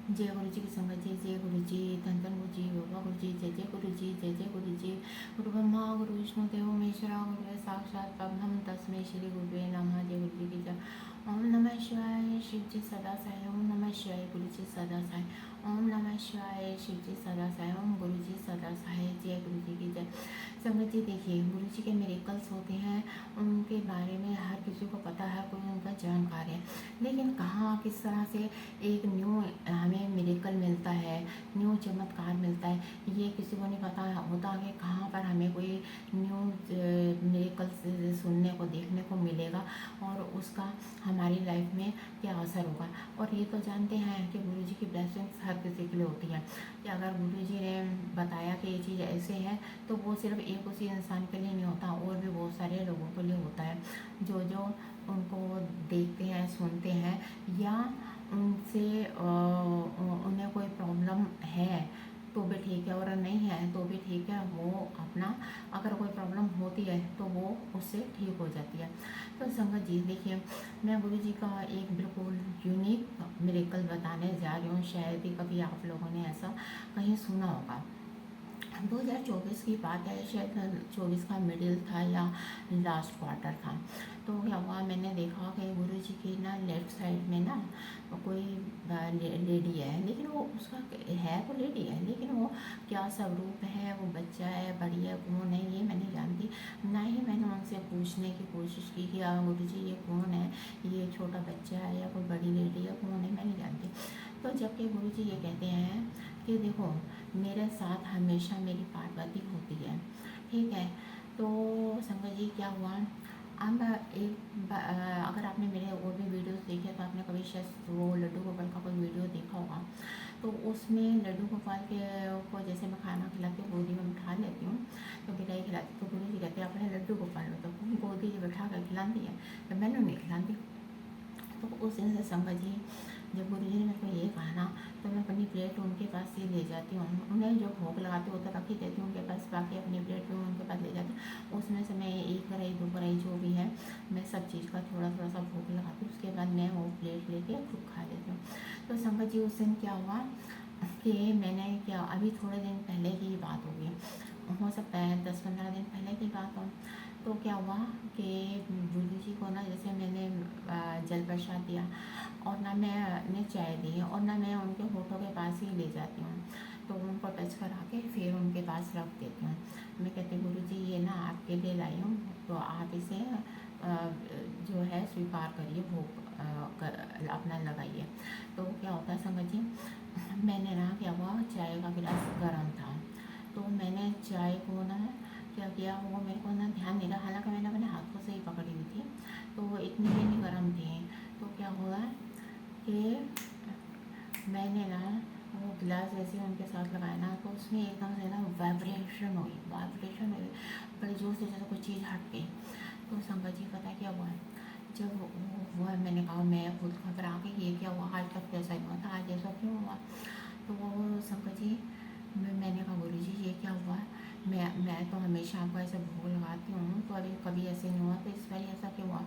जय गुरु जी की संगत जी, जय गुरु जी, धन धन गुरु जी, बाबा गुरु जी, जय जय गुरु जी, जय जय गुरु जी। गुरु ब्रह्मा गुरु विष्णु देवो महेश्वरा, गुरुवे साक्षात परब्रह्म तस्मै श्री गुरुवे नमः। जय गुरु जी की जय। ओम नमः शिवाय, शिव जी सदा साई। ओम नमः शिवाय, गुरु जी सदा साई। ओम नमः शिवाय, शिव जी सदा साई। ओम गुरु जी सदा साई। जय गुरु जी की जय। संगत जी देखिए, गुरु जी के मिरेकल्स होते हैं, उनके बारे में हर किसी को पता है, कोई उनका जानकार है, लेकिन कहाँ किस तरह से एक न्यू हमें मिरेकल मिलता है, न्यू चमत्कार मिलता है, ये किसी को नहीं पता होता कि कहाँ पर हमें कोई न्यू मिरेकल सुनने को देखने को मिलेगा और उसका हमारी लाइफ में क्या असर होगा। और ये तो जानते हैं कि गुरु जी की ब्लेसिंग्स हर किसी के लिए होती है, कि अगर गुरु जी ने बताया कि ये चीज़ ऐसे है तो वो सिर्फ एक उसी इंसान के लिए नहीं होता, और भी बहुत सारे लोगों के लिए होता है जो जो उनको देखते हैं, सुनते हैं, या उनसे उन्हें कोई प्रॉब्लम है तो भी ठीक है, और नहीं है तो भी ठीक है। वो अपना अगर कोई प्रॉब्लम होती है तो वो उससे ठीक हो जाती है। तो संगत जी देखिए, मैं गुरु जी का एक बिल्कुल यूनिक मिरेकल बताने जा रही हूँ। शायद ही कभी आप लोगों ने ऐसा कहीं सुना होगा। 2024 की बात है, शायद 24 का मिडिल था या लास्ट क्वार्टर था। तो क्या हुआ, मैंने देखा कि गुरु जी की ना लेफ़्ट साइड में ना कोई लेडी है, लेकिन वो उसका है तो लेडी है, लेकिन वो क्या स्वरूप है, वो बच्चा है, बड़ी है, कौन है, ये मैं नहीं जानती। ना ही मैंने उनसे पूछने की कोशिश की कि गुरु जी ये कौन है, ये छोटा बच्चा है या कोई बड़ी लेडी है, कौन है, मैं नहीं जानती। तो जबकि गुरु जी ये कहते हैं कि देखो, मेरे साथ हमेशा मेरी पार्वती होती है, ठीक है। तो संगत जी क्या हुआ, अब अगर आपने मेरे और भी वीडियोस देखे तो आपने कभी शायद वो लड्डू गोपाल का कोई वीडियो देखा होगा। तो उसमें लड्डू गोपाल के को जैसे मैं खाना खिलाती हूँ, गोदी में बिठा लेती हूँ, तो बिठाई खिलाती, तो गुरु जी कहते हैं अपने लड्डू गोपाल में तो गोदी में बिठा कर खिलाती है, तो मैंने नहीं खिलाती। तो उस दिन से संगत जी, जब गुरु जी ने मेरे को ये कहा ना, तो मैं अपनी प्लेट उनके पास ही ले जाती हूँ। उन्हें जो भोग लगाती हूँ वो तो रख ही देती हूँ उनके पास, बाकी अपनी प्लेट भी उनके पास ले जाती हूँ। उसमें से मैं 1 कढ़ाई 2 कढ़ाई जो भी है, मैं सब चीज़ का थोड़ा थोड़ा सा भोग लगाती हूँ। उसके बाद मैं वो प्लेट लेके खुद खा लेती हूँ। तो संगत जी उस दिन क्या हुआ कि मैंने क्या, अभी थोड़े दिन पहले की बात होगी, हो सकता है 10-15 दिन पहले की बात हो। तो क्या हुआ कि गुरु जी को ना, जैसे मैंने जल प्रसाद दिया, और ना मैंने चाय दी, और ना मैं उनके होठों के पास ही ले जाती हूँ, तो उनको टच करा के फिर उनके पास रख देती हूँ। मैं कहती हूँ गुरु जी ये ना आपके लिए लाई हूँ, तो आप इसे जो है स्वीकार करिए, भोग अपना लगाइए। तो क्या होता है संगत जी, मैंने ना क्या हुआ, चाय का गिलास गर्म था, तो मैंने चाय को ना क्या किया, वो मेरे को ना ध्यान नहीं रहा, हालांकि मैंने अपने हाथों से ही पकड़ी हुई थी, तो वो इतनी भी नहीं गर्म थी। तो क्या हुआ कि मैंने ना वो गिलास जैसे उनके साथ लगाया ना, तो उसमें एकदम से ना वाइब्रेशन हुई बड़े जोर से, जैसे कोई चीज़ हट गई। तो संगत जी पता क्या हुआ, जब वो हुआ, मैंने कहा, मैं खुद घबरा गई, ये क्या हुआ, आज तक ऐसा नहीं हुआ था, आज ऐसा क्यों हुआ। तो वो संगत जी, मैंने कहा गुरु जी ये क्या हुआ, मैं तो हमेशा आपको ऐसे भोग लगाती हूँ, तो अभी कभी ऐसे नहीं हुआ, तो इस बार ऐसा क्यों हुआ।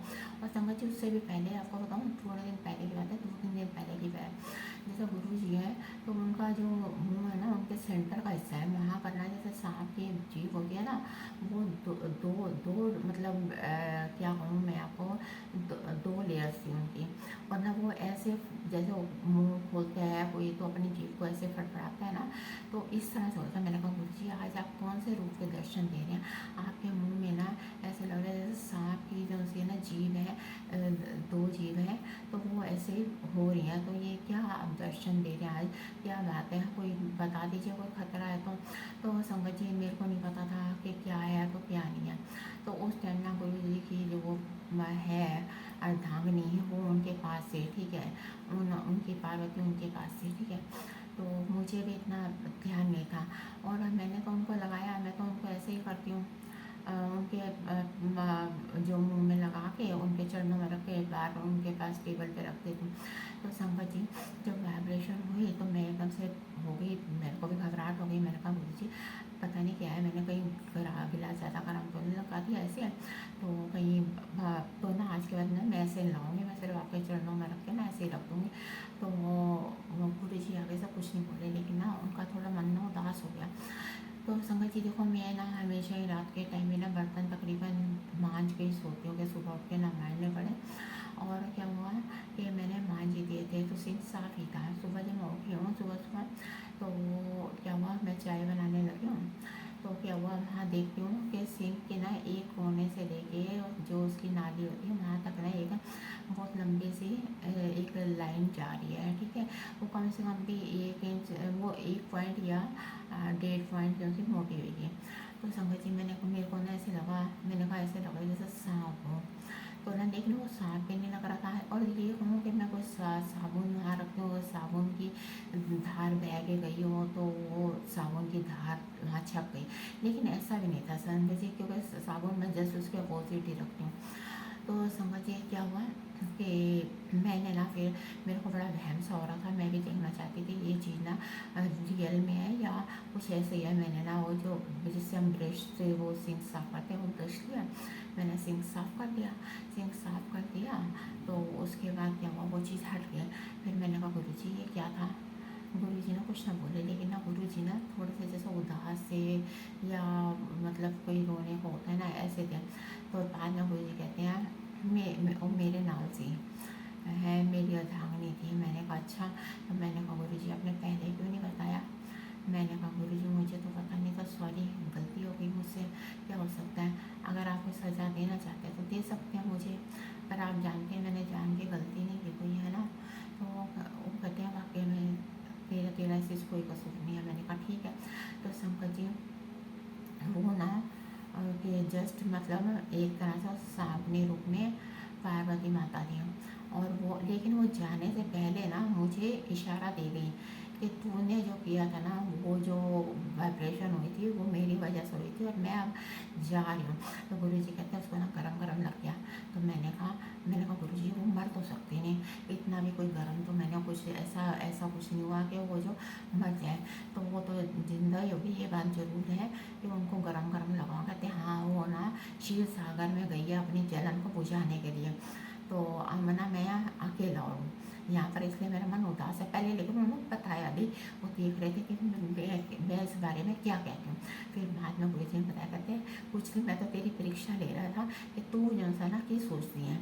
और संगत जी उससे भी पहले आपको बताऊँ, थोड़े दिन पहले की बात है, 2-3 दिन पहले की बात। जैसे गुरु जी है, तो उनका जो मुंह है ना, उनके सेंटर का हिस्सा है, वहाँ पर ना जैसे सांप की जीभ होती है ना, वो दो दो दो मतलब क्या कहूँ मैं आपको, दो लेयर्स थी उनकी। और ना वो ऐसे जैसे मुंह खोलते हैं कोई, तो अपनी जीभ को ऐसे फटफड़ाता है ना, तो इस तरह से होता है। मैंने कहा गुरु जी आज आप कौन से रूप के दर्शन दे रहे हैं, आपके मुंह में ना ऐसे लग रहा है जैसे सांप की जो उसकी ना जीभ है, 2 जीभ है, तो वो ऐसे हो रही हैं, तो ये क्या आप दर्शन दे रहे हैं आज, क्या बात है, कोई बता दीजिए, कोई खतरा है तो संगत जी मेरे को नहीं पता था कि क्या है तो क्या नहीं है। तो उस टाइम ना गुरु जी की जो वो है अर्धांगिनी, वो उनके पास से, ठीक है, उनकी पार्वती उनके पास से, ठीक है। तो मुझे भी इतना ध्यान नहीं था, और मैंने तो उनको लगाया, मैं तो उनको ऐसे ही करती हूँ, उनके जो मुंह में लगा के उनके चरणों में रख के बार उनके पास टेबल पे रख देती हूँ। तो संगत जी जब वाइब्रेशन हुई तो मैं एकदम से हो गई, मेरे को भी घबराहट हो गई। मैंने कहा गुरु जी पता नहीं क्या है, मैंने कहीं गिलास ज़्यादा गर्म तो नहीं लगा दिया ऐसे, तो कहीं तो ना आज के बाद ना मैं ऐसे लाऊंगी, मैं सिर्फ आपके चरणों में रख के ना ऐसे ही रख दूँगी। तो वो गुरु जी आगे कुछ नहीं बोले, लेकिन ना उनका थोड़ा मन ना उदास हो गया। तो संगत जी देखो, मैं ना हमेशा ही रात के टाइम में ना बर्तन तकरीबन मांज के ही सोती हूँ कि सुबह उठ के ना मांजने पड़े। और क्या हुआ कि मैंने मांज ही दिए थे तो सिंक साफ़ ही था। सुबह जब मैं उठी हूँ सुबह सुबह, तो क्या हुआ, मैं चाय बनाने लगी हूँ, तो क्या हुआ, वहाँ देखती हूँ कि सिंक के ना एक कोने से लेके जो उसकी नाली होती है वहाँ तक ना एक बहुत लंबी सी एक लाइन जा रही है, ठीक है। वो कम से कम भी 1 इंच, वो 1 पॉइंट या 1.5 पॉइंट जो सी मोटी हुई है। तो संगत जी मेरे को ना ऐसे लगा, मैंने कहा ऐसे लगा जैसे सांप हो। तो ना लेकिन वो सांप भी नहीं लग रहा था। और ये कहूँ कि मैं कोई साबुन वहाँ रखती हूँ, साबुन की धार बह के गई हो तो वो साबुन की धार वहाँ छप गई, लेकिन ऐसा भी नहीं था संगत जी, क्योंकि साबुन मैं जस्ट उसके अपोजिट ही रखती हूँ। तो संगत जी क्या हुआ कि मैंने ना फिर मेरे को बड़ा वहम सा हो रहा था, मैं भी देखना चाहती थी ये चीज़ ना रियल में है या कुछ ऐसे ही है। मैंने ना वो जो जिससे हम ब्रश से वो सिंक साफ़ करते हैं वो ब्रश लिया, मैंने सिंक साफ़ कर दिया। सिंक साफ़ कर दिया तो उसके बाद क्या हुआ, वो चीज़ हट गई। फिर मैंने कहा गुरुजी ये क्या था। गुरुजी ना कुछ ना बोले, लेकिन ना गुरुजी ना थोड़े से जैसे उदास से या मतलब कोई रोने को होता है ना, ऐसे थे। तो बाद में गुरुजी कहते हैं वो मेरे नाल से है, मेरी अर्धांगिनी थी। मैंने कहा अच्छा। तो मैंने कहा गुरुजी आपने पहले क्यों नहीं बताया। मैंने कहा गुरुजी मुझे तो पता नहीं था, सॉरी गलती हो गई मुझसे, क्या हो सकता है। अगर आप कोई सज़ा देना चाहते हैं तो दे सकते हैं मुझे, पर आप जानते हैं मैंने जान के गलती नहीं की कोई, है ना। तो वो कहते हैं वाकई में तेरा तेरा ऐसे कोई कसूर नहीं है। मैंने कहा ठीक है। तो शंकर जी वो ना कि जस्ट मतलब एक तरह से सामने रूप में पार्वती माता थी, और वो लेकिन वो जाने से पहले ना मुझे इशारा दे गई कि तूने जो किया था ना, वो जो वाइब्रेशन हुई थी वो मेरी वजह से हुई थी और मैं अब जा रही हूँ। तो गुरुजी कहते हैं उसको ना गरम गरम लग गया। तो मैंने कहा गुरुजी वो मर तो सकते नहीं, इतना भी कोई गरम, तो मैंने कुछ ऐसा कुछ नहीं हुआ कि वो जो मर जाए, तो वो तो जिंदा ही होगी, ये बात ज़रूर है कि उनको गरम गरम लगा। कहते हाँ वो ना क्षीर सागर में गई है अपनी जलन को बुझाने के लिए। तो अमना मैं अकेला हूँ यहाँ पर, इसलिए मेरा मन उदास है पहले, लेकिन उन्होंने बताया भी, वो देख रहे थे कि मैं इस बारे में क्या कहती हूँ। फिर बाद में गुरुजी ने बताया, कहते कुछ नहीं, मैं तो तेरी परीक्षा ले रहा था कि तू जो सा ना की सोचती है,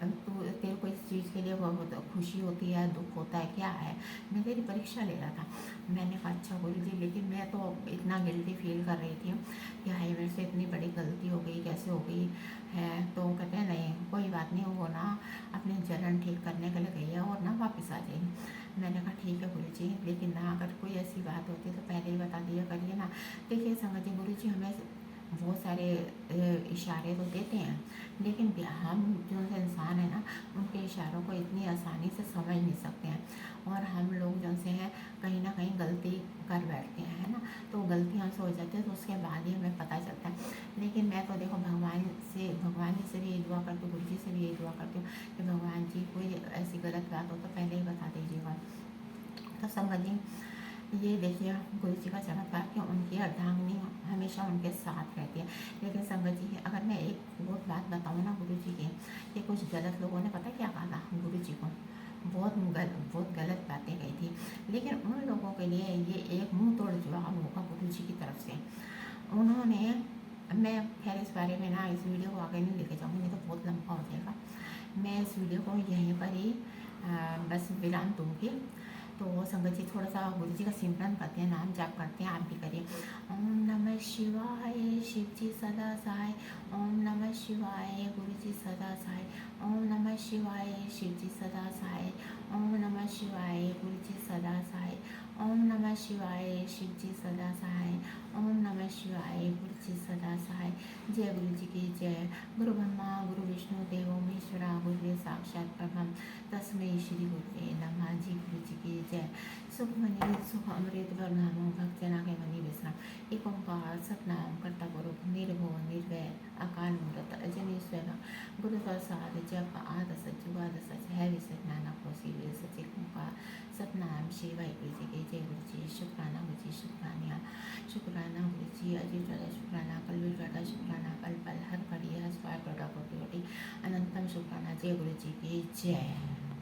तू तेरे को इस चीज़ के लिए वो खुशी होती है, दुख होता है, क्या है, मैं तेरी परीक्षा ले रहा था। मैंने कहा अच्छा गुरुजी, लेकिन मैं तो इतना गिल्टी फील कर रही थी कि हाई मेरे से इतनी बड़ी गलती हो गई, कैसे हो गई है। तो कहते हैं नहीं कोई बात नहीं, वो ना अपनी जलन ठीक करने के लिए गई है और ना वापस आ जाएगी। मैंने कहा ठीक है गुरुजी, लेकिन ना अगर कोई ऐसी बात होती तो पहले ही बता दिया करिए ना। देखिए समझिए गुरुजी हमें बहुत सारे इशारे तो देते हैं, लेकिन हम जो इंसान है ना उनके इशारों को इतनी आसानी से समझ नहीं सकते हैं, और हम लोग जो से हैं कहीं ना कहीं गलती कर बैठते हैं, है ना। तो गलती हमसे हो जाती है तो उसके बाद ही हमें पता चलता है। लेकिन मैं तो देखो भगवान जी से भी ये दुआ करती हूँ, गुरु जी से भी ये दुआ करती हूँ कि भगवान जी कोई ऐसी गलत बात हो तो पहले ही बता दीजिएगा। तो समझिए ये देखिए गुरु जी का चमत्कार कि उनकी अर्धांगिनी हमेशा उनके साथ रहती है। लेकिन संगत जी अगर मैं एक और बात बताऊँ ना गुरु जी की, कि कुछ गलत लोगों ने पता क्या कहा था गुरु जी को, बहुत गलत बातें कही थी, लेकिन उन लोगों के लिए ये एक मुंह तोड़ जवाब होगा गुरु जी की तरफ से। उन्होंने, मैं खैर इस बारे में ना इस वीडियो को आगे नहीं लेके जाऊँगी, नहीं तो बहुत लंबा हो जाएगा। मैं इस वीडियो को यहीं पर ही बस विराम दूँगी। तो संगत जी थोड़ा सा गुरु जी का सिमरन करते हैं, नाम जाप करते हैं, आप भी करिए। ओम नमः शिवाय शिव जी सदा सहाय, ओम नमः शिवाय गुरु जी सदा सहाय, ओम नमः शिवाय शिव जी सदा सहाय, ओम नमः शिवाय गुरु जी सदा सहाय, ओम नमः शिवाय शिव जी सदा सहाय, ओम नमः शिवाय गुरु जी सदा सहाय। जय गुरु जी की जय। गुरु ब्रह्मा गुरु विष्णु देवो महेश्वरा, गुरुदेव साक्षात परब्रह्म तस्मै श्री गुरुवे नमः। जी गुरु जी की जय। सुखमणि सुख अमृत वर्णानो भक्तना के मणि विश्राम, एक ओंकार सतनाम करता गुरु निर्भो निर्वैर अकाल मूर्त अजनी स्वयं, गुरु प्रसाद जप आद सच जुगाद सच है विसत नानक होसी वे सच ओंकार सतनाम श्री वाहिगुरु जी की जय। गुरु जी शुक्राना गुरु जी शुक्राना गुरु जी अजीत ज्यादा शुक्राना कल भी ज्यादा शुक्राना पल पल हर घड़ी हर स्वाय कोटि अनंतम शुक्राना। जय गुरु जी की जय।